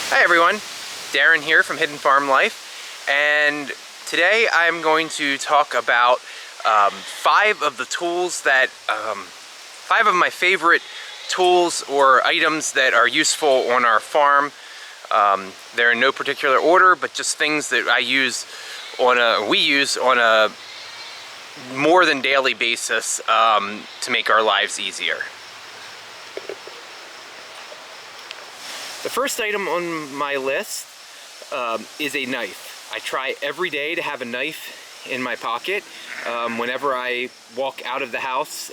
Hi everyone, Darren here from Hidden Farm Life, and today I'm going to talk about five of my favorite tools or items that are useful on our farm. They're in no particular order, but just things that we use on a more than daily basis to make our lives easier. The first item on my list is a knife. I try every day to have a knife in my pocket whenever I walk out of the house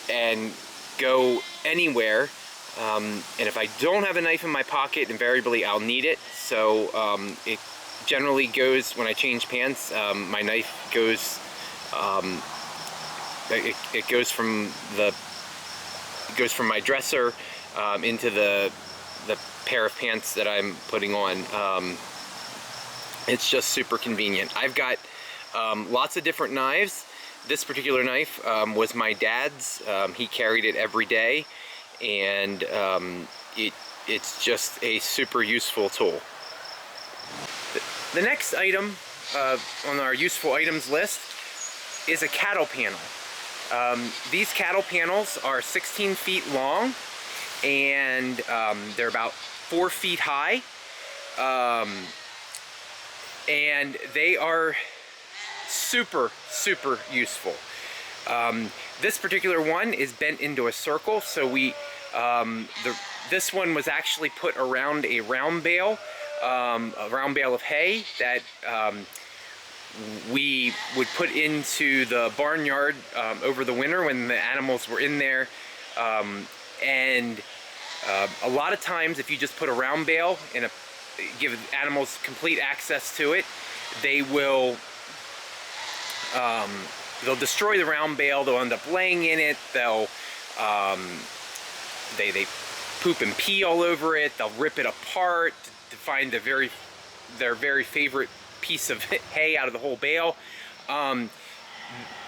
and go anywhere. And if I don't have a knife in my pocket, invariably I'll need it. So it generally goes, when I change pants, my knife goes, it goes from my dresser into the pair of pants that I'm putting on. It's just super convenient. I've got lots of different knives. This particular knife was my dad's. He carried it every day, and it's just a super useful tool. The next item on our useful items list is a cattle panel. These cattle panels are 16 feet long, and they're about 4 feet high, and they are super useful. This particular one is bent into a circle, so this one was actually put around a round bale of hay that we would put into the barnyard over the winter when the animals were in there. And a lot of times, if you just put a round bale and give animals complete access to it, they'll destroy the round bale. They'll end up laying in it. They poop and pee all over it. They'll rip it apart to find their very favorite piece of hay out of the whole bale.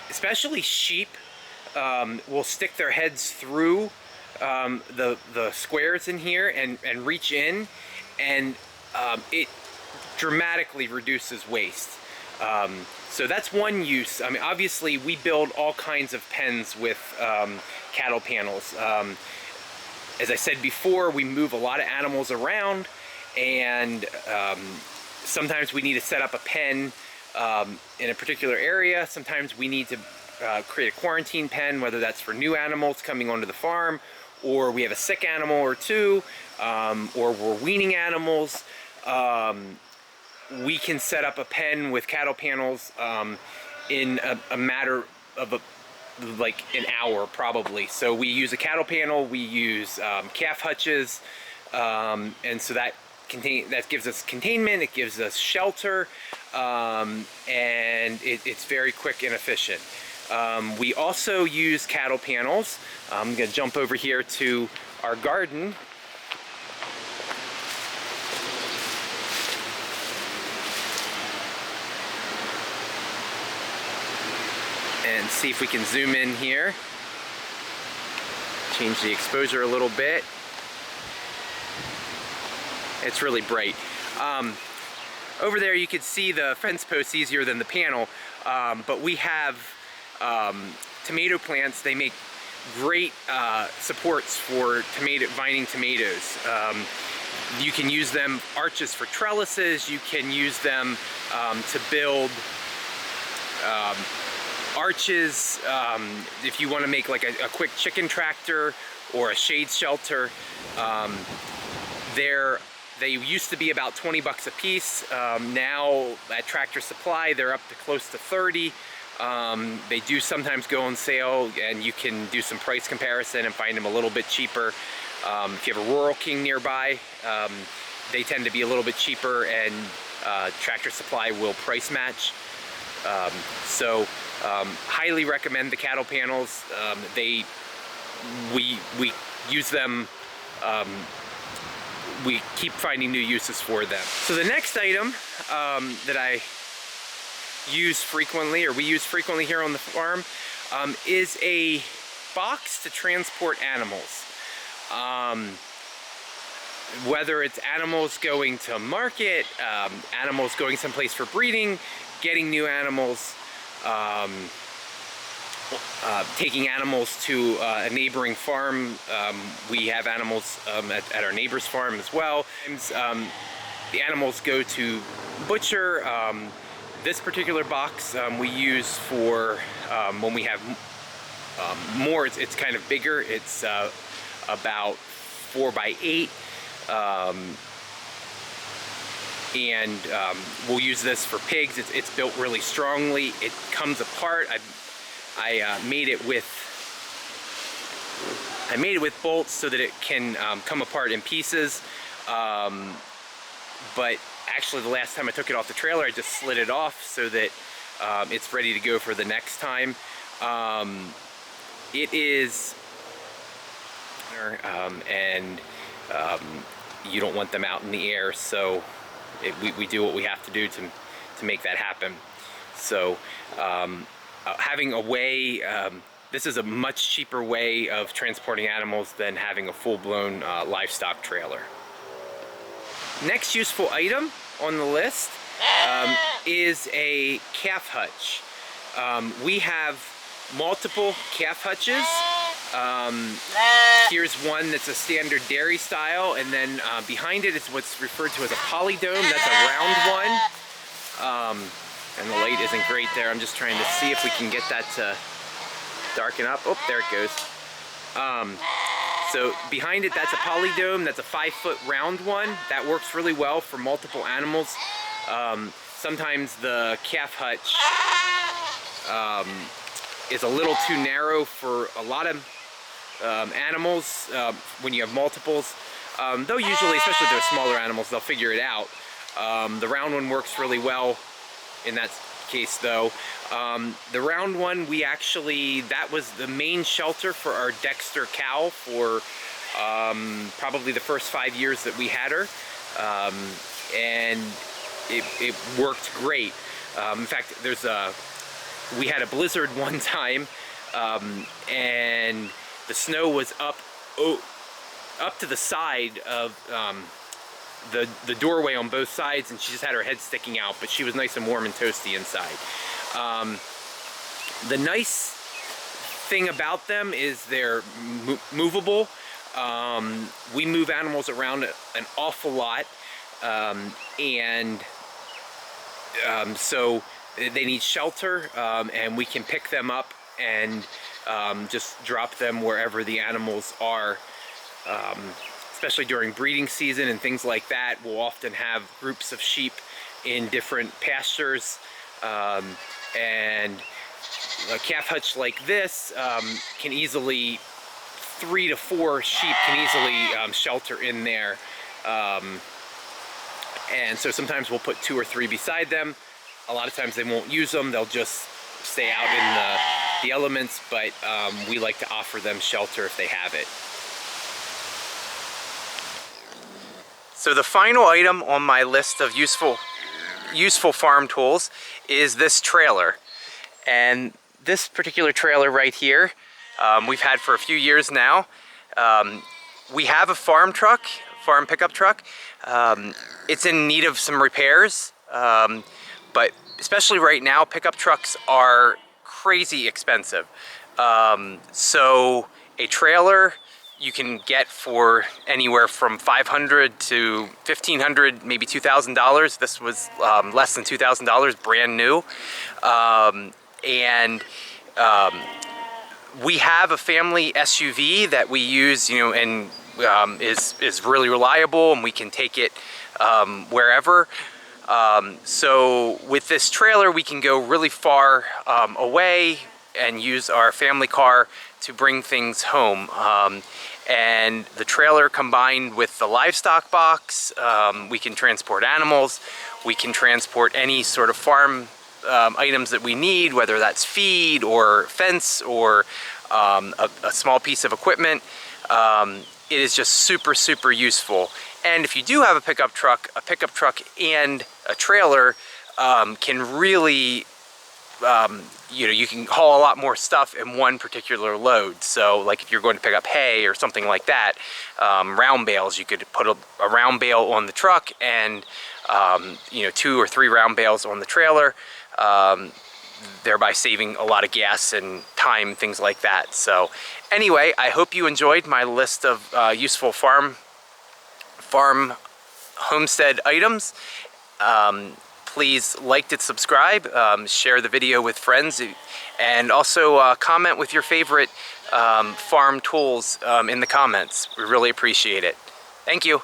Especially sheep will stick their heads through the squares in here and reach in, and it dramatically reduces waste. So that's one use. I mean, obviously we build all kinds of pens with cattle panels. As I said before, we move a lot of animals around, and sometimes we need to set up a pen in a particular area. Sometimes we need to create a quarantine pen, whether that's for new animals coming onto the farm, or we have a sick animal or two, or we're weaning animals. We can set up a pen with cattle panels in a matter of like an hour probably. So we use a cattle panel, we use calf hutches, and so that gives us containment, it gives us shelter, and it's very quick and efficient. We also use cattle panels. I'm going to jump over here to our garden. And see if we can zoom in here. Change the exposure a little bit. It's really bright. Over there you can see the fence posts easier than the panel, but we have tomato plants. They make great supports for vining tomatoes. You can use them arches for trellises. You can use them to build arches if you want to make like a quick chicken tractor or a shade shelter. They used to be about 20 bucks a piece. Now at Tractor Supply they're up to close to 30. They do sometimes go on sale, and you can do some price comparison and find them a little bit cheaper. If you have a Rural King nearby, they tend to be a little bit cheaper, and Tractor Supply will price match. Highly recommend the cattle panels. We use them. We keep finding new uses for them. So the next item that I use frequently, or we use frequently here on the farm, is a box to transport animals. whether it's animals going to market, animals going someplace for breeding, getting new animals, taking animals to a neighboring farm. We have animals at our neighbor's farm as well. The animals go to butcher. This particular box we use for when we have more. It's kind of bigger. It's about 4 by 8. And we'll use this for pigs. It's built really strongly. It comes apart. I made it with bolts so that it can come apart in pieces. But actually, the last time I took it off the trailer, I just slid it off so that it's ready to go for the next time. It is, and you don't want them out in the air, so we do what we have to do to make that happen. So having a way, this is a much cheaper way of transporting animals than having a full-blown livestock trailer. Next useful item on the list is a calf hutch. We have multiple calf hutches. Here's one that's a standard dairy style, and then behind it is what's referred to as a polydome. That's a round one. And the light isn't great there. I'm just trying to see if we can get that to darken up. Oh, there it goes. So behind it, that's a polydome. That's a 5-foot round one. That works really well for multiple animals. Sometimes the calf hutch is a little too narrow for a lot of animals when you have multiples. Though usually, especially if they're smaller animals, they'll figure it out. The round one works really well in that case though. The round one, that was the main shelter for our Dexter cow for probably the first 5 years that we had her. And it worked great. In fact, we had a blizzard one time, and the snow was up to the side of the doorway on both sides, and she just had her head sticking out, but she was nice and warm and toasty inside. The nice thing about them is they're movable. We move animals around an awful lot, and so they need shelter, and we can pick them up and just drop them wherever the animals are. Especially during breeding season and things like that, we'll often have groups of sheep in different pastures, and a calf hutch like this can easily, 3 to 4 sheep can easily shelter in there. And so sometimes we'll put 2 or 3 beside them. A lot of times they won't use them, they'll just stay out in the elements, but we like to offer them shelter if they have it. So the final item on my list of useful farm tools is this trailer. And this particular trailer right here, we've had for a few years now. We have a farm pickup truck. It's in need of some repairs, but especially right now, pickup trucks are crazy expensive. So a trailer you can get for anywhere from $500 to $1,500, maybe $2,000. This was less than $2,000, brand new. We have a family SUV that we use, and is really reliable, and we can take it wherever. So with this trailer, we can go really far away and use our family car to bring things home. And the trailer combined with the livestock box, we can transport animals, we can transport any sort of farm items that we need, whether that's feed or fence or a small piece of equipment. It is just super, super useful. And if you do have a pickup truck and a trailer can really you know, you can haul a lot more stuff in one particular load. So like if you're going to pick up hay or something like that, round bales, you could put a round bale on the truck and you know, 2 or 3 round bales on the trailer, thereby saving a lot of gas and time, things like that. So anyway, I hope you enjoyed my list of useful farm homestead items. Please like and subscribe, share the video with friends, and also comment with your favorite farm tools in the comments. We really appreciate it. Thank you.